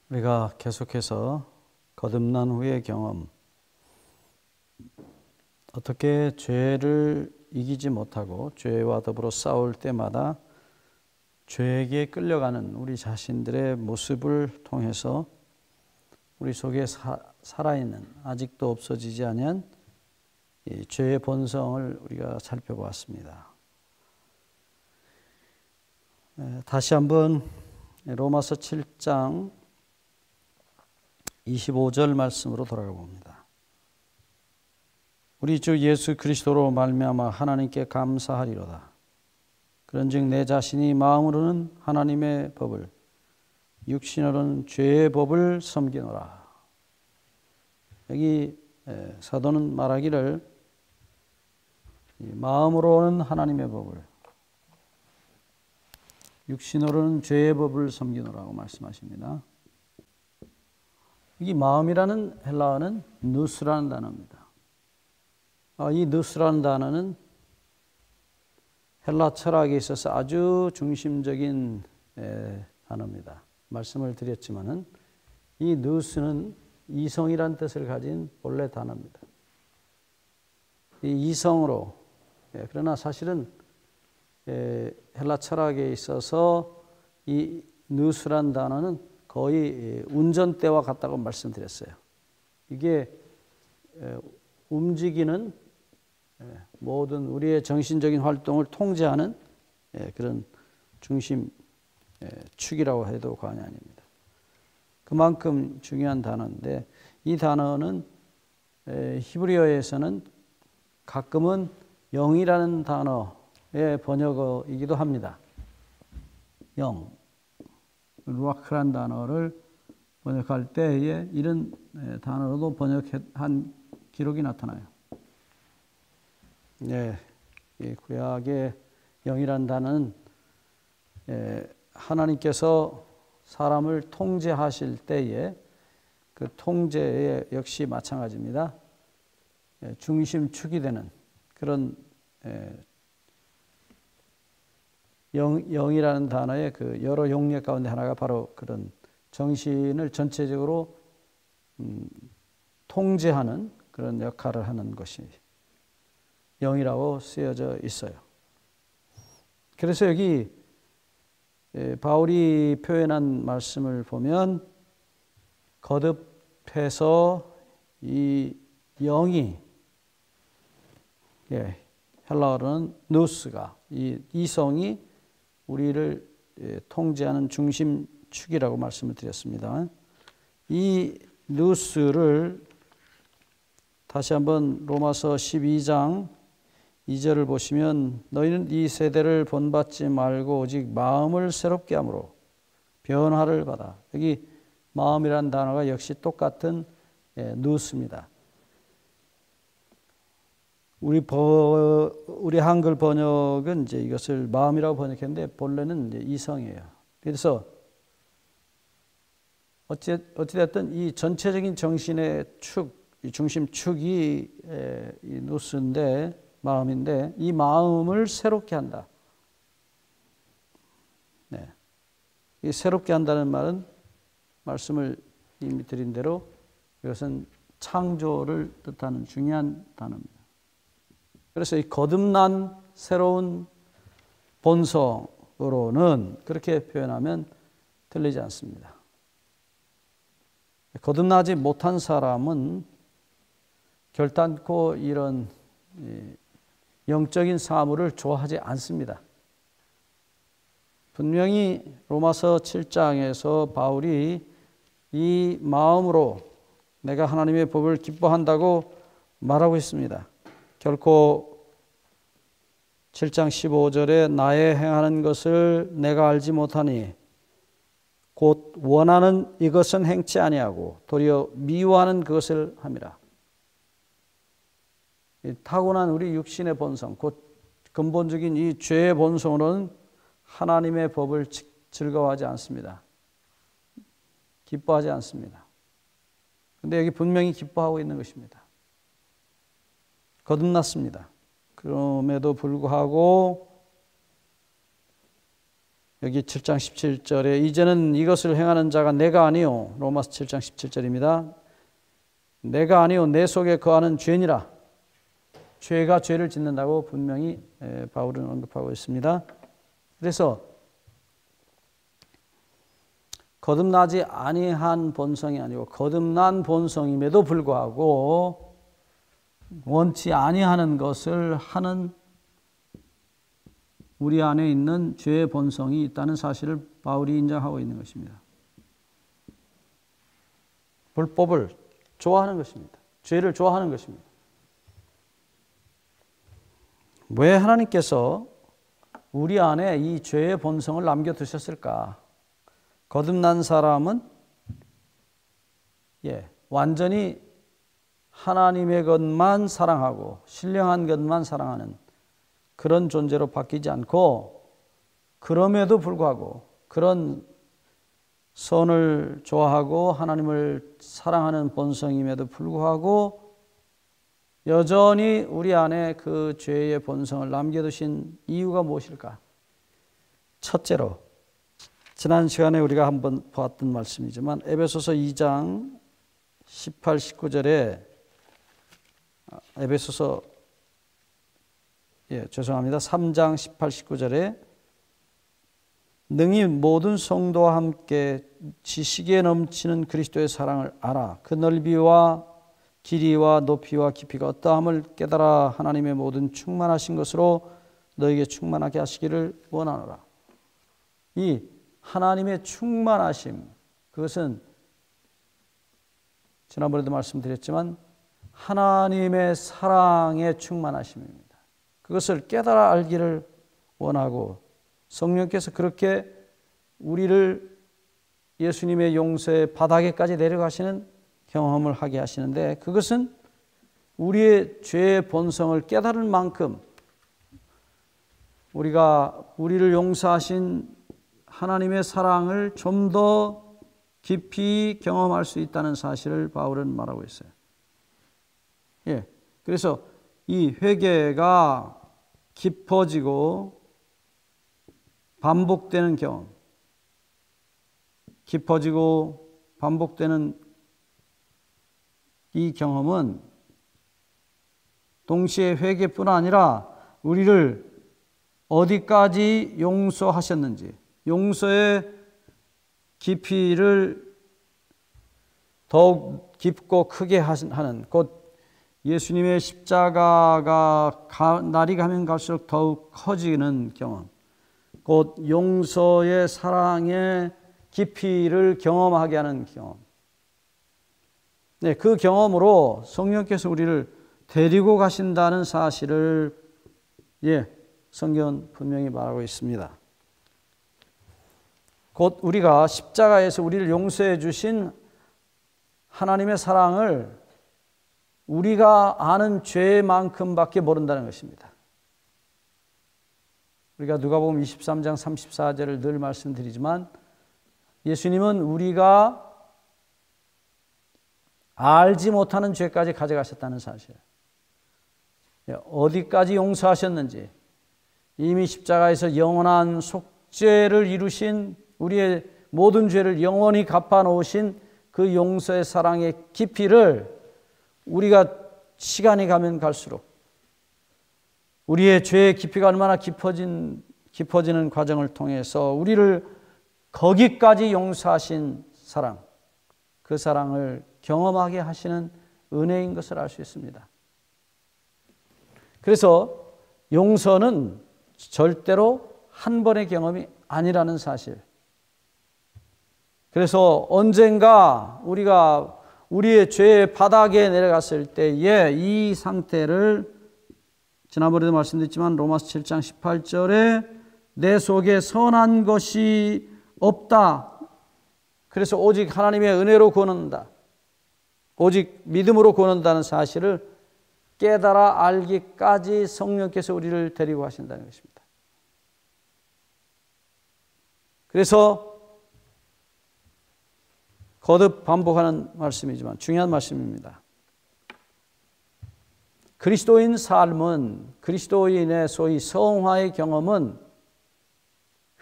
우리가 계속해서 거듭난 후의 경험, 어떻게 죄를 이기지 못하고 죄와 더불어 싸울 때마다 죄에게 끌려가는 우리 자신들의 모습을 통해서 우리 속에 살아있는, 아직도 없어지지 않은 이 죄의 본성을 우리가 살펴보았습니다. 다시 한번 로마서 7장 25절 말씀으로 돌아가 봅니다. 우리 주 예수 그리스도로 말미암아 하나님께 감사하리로다. 그런즉 내 자신이 마음으로는 하나님의 법을, 육신으로는 죄의 법을 섬기노라. 여기 사도는 말하기를 마음으로는 하나님의 법을, 육신으로는 죄의 법을 섬기노라고 말씀하십니다. 이 마음이라는 헬라어는 누스라는 단어입니다. 이 누스라는 단어는 헬라 철학에 있어서 아주 중심적인 단어입니다. 말씀을 드렸지만은 이 누스는 이성이란 뜻을 가진 본래 단어입니다. 이 이성으로, 그러나 사실은 헬라 철학에 있어서 이 누스란 단어는 거의 운전대와 같다고 말씀드렸어요. 이게 움직이는 모든 우리의 정신적인 활동을 통제하는 그런 중심 축이라고 해도 과언이 아닙니다. 그만큼 중요한 단어인데 이 단어는 히브리어에서는 가끔은 영이라는 단어의 번역어이기도 합니다. 영, 루아크란 단어를 번역할 때에 이런 단어로도 번역한 기록이 나타나요. 이 구약의 영이란 단어는 하나님께서 사람을 통제하실 때에 그 통제에 역시 마찬가지입니다. 중심축이 되는 그런 영이라는 단어의 그 여러 용례 가운데 하나가 바로 그런 정신을 전체적으로 통제하는 그런 역할을 하는 것이 영이라고 쓰여져 있어요. 그래서 여기 바울이 표현한 말씀을 보면 거듭해서 이 영이, 헬라어로는 누스가, 이 이성이 우리를 통제하는 중심축이라고 말씀을 드렸습니다. 이 누스를 다시 한번 로마서 12장 2절을 보시면 너희는 이 세대를 본받지 말고 오직 마음을 새롭게 함으로 변화를 받아. 여기 마음이라는 단어가 역시 똑같은 누스입니다. 우리 한글 번역은 이제 이것을 마음이라고 번역했는데 본래는 이제 이성이에요. 그래서 어찌됐든 이 전체적인 정신의 축, 이 중심축이 이 누스인데, 마음인데, 이 마음을 새롭게 한다. 이 새롭게 한다는 말은 말씀을 이미 드린 대로 이것은 창조를 뜻하는 중요한 단어입니다. 그래서 이 거듭난 새로운 본성으로는 그렇게 표현하면 틀리지 않습니다. 거듭나지 못한 사람은 결단코 이런 영적인 사물을 좋아하지 않습니다. 분명히 로마서 7장에서 바울이 이 마음으로 내가 하나님의 법을 기뻐한다고 말하고 있습니다. 결코 7장 15절에 나의 행하는 것을 내가 알지 못하니 곧 원하는 이것은 행치 아니하고 도리어 미워하는 그것을 함이라. 타고난 우리 육신의 본성, 곧 근본적인 이 죄의 본성으로는 하나님의 법을 즐거워하지 않습니다. 기뻐하지 않습니다. 그런데 여기 분명히 기뻐하고 있는 것입니다. 거듭났습니다. 그럼에도 불구하고 여기 7장 17절에 이제는 이것을 행하는 자가 내가 아니요, 로마서 7장 17절입니다. 내가 아니요 내 속에 거하는 죄니라. 죄가 죄를 짓는다고 분명히 바울은 언급하고 있습니다. 그래서 거듭나지 아니한 본성이 아니고 거듭난 본성임에도 불구하고 원치 아니하는 것을 하는 우리 안에 있는 죄의 본성이 있다는 사실을 바울이 인정하고 있는 것입니다. 불법을 좋아하는 것입니다. 죄를 좋아하는 것입니다. 왜 하나님께서 우리 안에 이 죄의 본성을 남겨두셨을까? 거듭난 사람은 완전히 하나님의 것만 사랑하고 신령한 것만 사랑하는 그런 존재로 바뀌지 않고, 그럼에도 불구하고 그런 선을 좋아하고 하나님을 사랑하는 본성임에도 불구하고 여전히 우리 안에 그 죄의 본성을 남겨두신 이유가 무엇일까? 첫째로, 지난 시간에 우리가 한번 보았던 말씀이지만 에베소서 2장 18, 19절에 에베소서 3장 18, 19절에 능히 모든 성도와 함께 지식에 넘치는 그리스도의 사랑을 알아 그 넓이와 길이와 높이와 깊이가 어떠함을 깨달아 하나님의 모든 충만하신 것으로 너에게 충만하게 하시기를 원하노라. 이 하나님의 충만하심, 그것은 지난번에도 말씀드렸지만 하나님의 사랑의 충만하심입니다. 그것을 깨달아 알기를 원하고 성령께서 그렇게 우리를 예수님의 용서의 바닥에까지 내려가시는 경험을 하게 하시는데, 그것은 우리의 죄의 본성을 깨달을 만큼 우리를 용서하신 하나님의 사랑을 좀 더 깊이 경험할 수 있다는 사실을 바울은 말하고 있어요. 그래서 이 회개가 깊어지고 반복되는 경험, 깊어지고 반복되는 이 경험은 동시에 회개뿐 아니라 우리를 어디까지 용서하셨는지, 용서의 깊이를 더욱 깊고 크게 하는, 곧 예수님의 십자가가 날이 가면 갈수록 더욱 커지는 경험, 곧 용서의 사랑의 깊이를 경험하게 하는 경험. 그 경험으로 성령께서 우리를 데리고 가신다는 사실을 성경은 분명히 말하고 있습니다. 곧 우리가 십자가에서 우리를 용서해 주신 하나님의 사랑을 우리가 아는 죄만큼밖에 모른다는 것입니다. 우리가 누가복음 23장 34절을 늘 말씀드리지만 예수님은 우리가 알지 못하는 죄까지 가져가셨다는 사실, 어디까지 용서하셨는지, 이미 십자가에서 영원한 속죄를 이루신, 우리의 모든 죄를 영원히 갚아놓으신 그 용서의 사랑의 깊이를 우리가 시간이 가면 갈수록 우리의 죄의 깊이가 얼마나 깊어지는 과정을 통해서 우리를 거기까지 용서하신 사랑, 그 사랑을 경험하게 하시는 은혜인 것을 알 수 있습니다. 그래서 용서는 절대로 한 번의 경험이 아니라는 사실. 그래서 언젠가 우리가 우리의 죄의 바닥에 내려갔을 때에 이 상태를, 지난번에도 말씀드렸지만 로마서 7장 18절에 내 속에 선한 것이 없다. 그래서 오직 하나님의 은혜로 구원한다, 오직 믿음으로 구원한다는 사실을 깨달아 알기까지 성령께서 우리를 데리고 가신다는 것입니다. 그래서 거듭 반복하는 말씀이지만 중요한 말씀입니다. 그리스도인 삶은, 그리스도인의 소위 성화의 경험은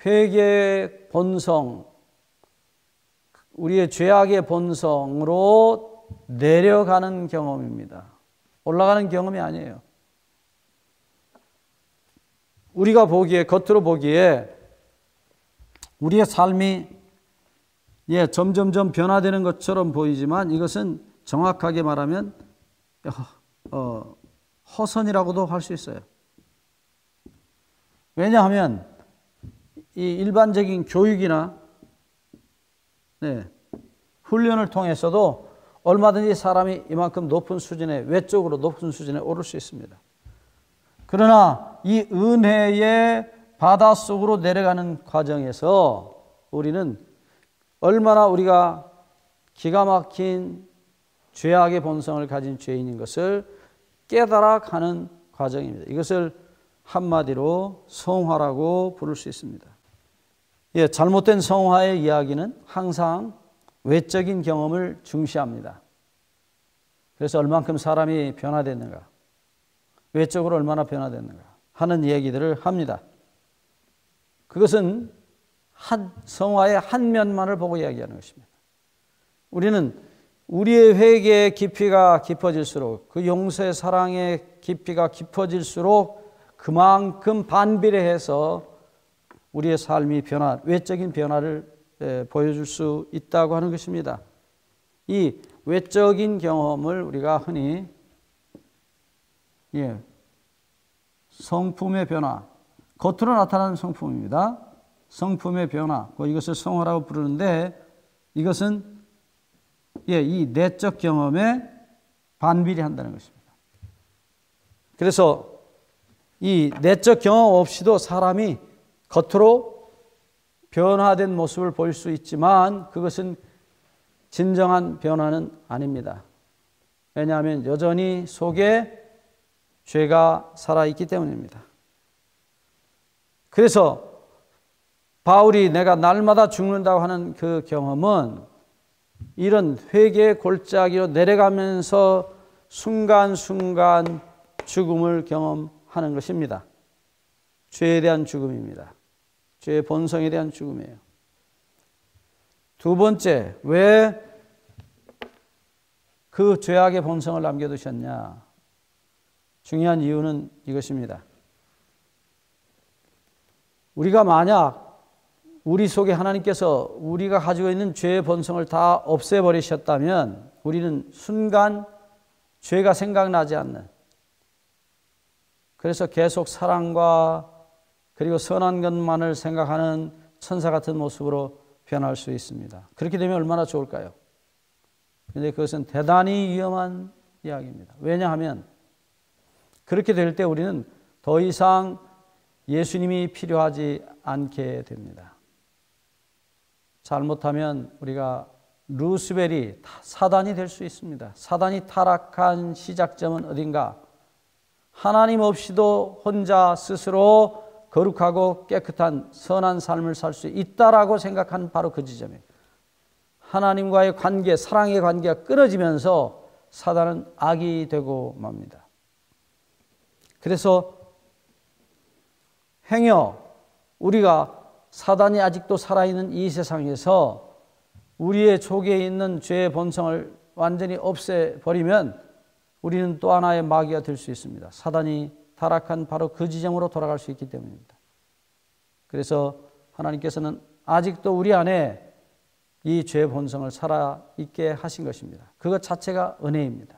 회개의 본성, 우리의 죄악의 본성으로 내려가는 경험입니다. 올라가는 경험이 아니에요. 우리가 보기에, 겉으로 보기에 우리의 삶이 점점점 변화되는 것처럼 보이지만 이것은 정확하게 말하면 허선이라고도 할 수 있어요. 왜냐하면 이 일반적인 교육이나 훈련을 통해서도 얼마든지 사람이 이만큼 높은 수준에, 외적으로 높은 수준에 오를 수 있습니다. 그러나 이 은혜의 바다 속으로 내려가는 과정에서 우리는 얼마나 우리가 기가 막힌 죄악의 본성을 가진 죄인인 것을 깨달아 가는 과정입니다. 이것을 한마디로 성화라고 부를 수 있습니다. 잘못된 성화의 이야기는 항상 외적인 경험을 중시합니다. 그래서 얼만큼 사람이 변화됐는가, 외적으로 얼마나 변화됐는가 하는 얘기들을 합니다. 그것은 성화의 한 면만을 보고 이야기하는 것입니다. 우리는 우리의 회개의 깊이가 깊어질수록, 그 용서의 사랑의 깊이가 깊어질수록 그만큼 반비례해서 우리의 삶이 외적인 변화를 보여줄 수 있다고 하는 것입니다. 이 외적인 경험을 우리가 흔히 성품의 변화, 겉으로 나타나는 성품입니다. 성품의 변화, 이것을 성화라고 부르는데 이것은 이 내적 경험에 반비례한다는 것입니다. 그래서 이 내적 경험 없이도 사람이 겉으로 변화된 모습을 보일 수 있지만 그것은 진정한 변화는 아닙니다. 왜냐하면 여전히 속에 죄가 살아있기 때문입니다. 그래서 바울이 내가 날마다 죽는다고 하는 그 경험은 이런 회개의 골짜기로 내려가면서 순간순간 죽음을 경험하는 것입니다. 죄에 대한 죽음입니다. 죄의 본성에 대한 죽음이에요. 두 번째, 왜 그 죄악의 본성을 남겨두셨냐? 중요한 이유는 이것입니다. 우리가 만약 우리 속에 하나님께서 우리가 가지고 있는 죄의 본성을 다 없애버리셨다면 우리는 순간 죄가 생각나지 않는, 그래서 계속 사랑과 그리고 선한 것만을 생각하는 천사 같은 모습으로 변할 수 있습니다. 그렇게 되면 얼마나 좋을까요? 그런데 그것은 대단히 위험한 이야기입니다. 왜냐하면 그렇게 될 때 우리는 더 이상 예수님이 필요하지 않게 됩니다. 잘못하면 우리가 루스벨이 사단이 될 수 있습니다. 사단이 타락한 시작점은 어딘가? 하나님 없이도 혼자 스스로 거룩하고 깨끗한 선한 삶을 살 수 있다라고 생각한 바로 그 지점이에요. 하나님과의 관계, 사랑의 관계가 끊어지면서 사단은 악이 되고 맙니다. 그래서 행여 우리가 사단이 아직도 살아있는 이 세상에서 우리의 속에 있는 죄의 본성을 완전히 없애버리면 우리는 또 하나의 마귀가 될 수 있습니다. 사단이 타락한 바로 그 지점으로 돌아갈 수 있기 때문입니다. 그래서 하나님께서는 아직도 우리 안에 이 죄의 본성을 살아있게 하신 것입니다. 그것 자체가 은혜입니다.